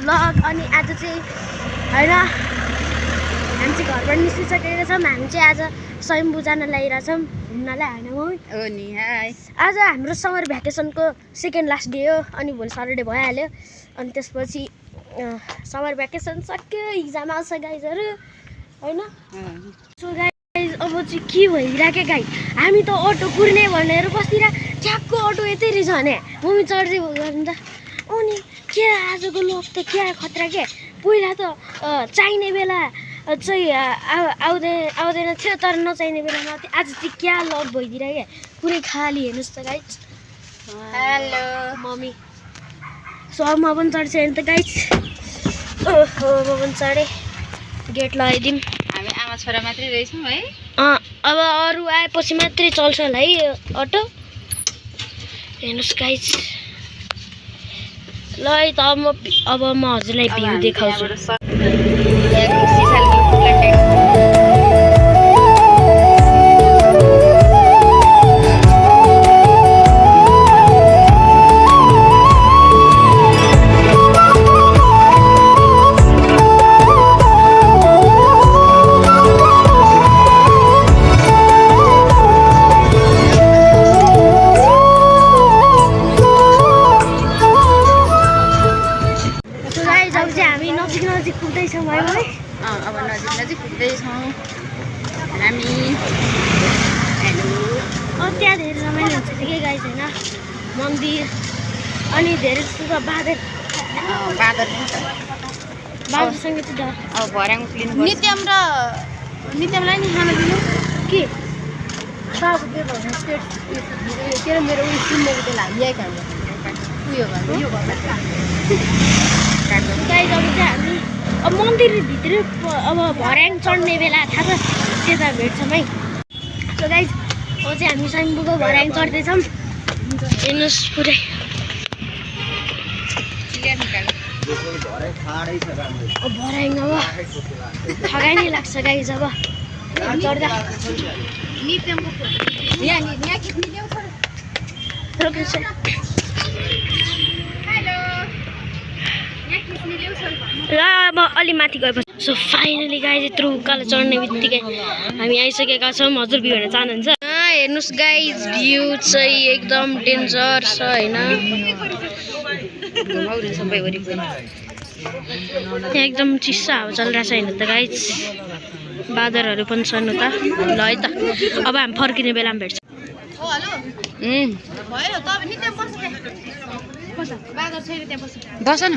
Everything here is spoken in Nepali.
भ्लग। अनि आज चाहिँ हैन हामी चाहिँ घरबाट निस्किसकेका छौँ। हामी चाहिँ आज स्वयम्भू जान लागिरहेछौँ घुम्नलाई हैन मम्मी? हो नि हाय। आज हाम्रो समर भ्याकेसनको सेकेन्ड लास्ट डे हो अनि भोलि सटरडे भइहाल्यो। अनि त्यसपछि समर भ्याकेसन सक्यो, इक्जाम आउँछ गाइजहरू हैन? सो गाइज अब चाहिँ के भइरहेको गाई, हामी त अटो कुर्ने भनेर बस्दिरा ठ्याक्क अटो यतै रहेछ भने मम्मी चढ्दै गर्नु त। अनि के आजको लोक त क्या खतरा के, पहिला त चाहिने बेला चाहिँ आउँदैन थियो तर नचाहिने बेलामा आज चाहिँ क्या लक भइदिरहेको क्या पुरै खाली। हेर्नुहोस् त गाइज। हेलो मम्मी सो अब म पनि चढ्छु नि त गाइज। ओहो म पनि चढेँ, गेट लगाइदिउँ। हामी आमा छोरा मात्रै रहेछौँ है। अब अरू आएपछि मात्रै चल्छ होला है यो अटो। हेर्नुहोस् गाइज। ल है त अब म हजुरलाई भ्यू देखाउँछु। नजिक पुग्दैछौँ है है। अब नजिक पुग्दैछौँ हामी। हेलो त्यहाँ धेरै रमाइलो हुन्छ के गाइज होइन, मन्दिर अनि धेरै जस्तो बाँदरसँग चाहिँ डर। अब भर्याङ क्लिन नित्यमलाई नि खाना दिनु के बाबु के भन्नु स्टेट के मेरो उयो सुन्नेको त्यो लागि खानु उयो गर्नु यो गर्नु गाइज। अब चाहिँ हामी अब मन्दिरभित्र अब भर्याङ चढ्ने बेला थाहा छ त्यता भेट्छौँ है। सो गाइज अब चाहिँ हामी स्वयम्भूको भर्याङ चढ्दैछौँ। हेर्नुहोस् पुरै भर्याङ अब ठगाइ नै लाग्छ गाइज। अब चढ्दा र अब अलि माथि गएपछि सो फाइनली गाइज यत्रो उकालो चढ्ने बित्तिकै हामी आइसकेका छौँ। हजुर भ्यू हेर्न चाहनुहुन्छ? हेर्नुहोस् गाइज भ्यू चाहिँ एकदम डेन्जर छ होइन। सबै वरिपरि यहाँ एकदम चिस्सा हावा चलिरहेछ होइन त गाइज। बादरहरू पनि छन् उता। ल है त अब हामी फर्किने बेलामा भेट्छ। बस न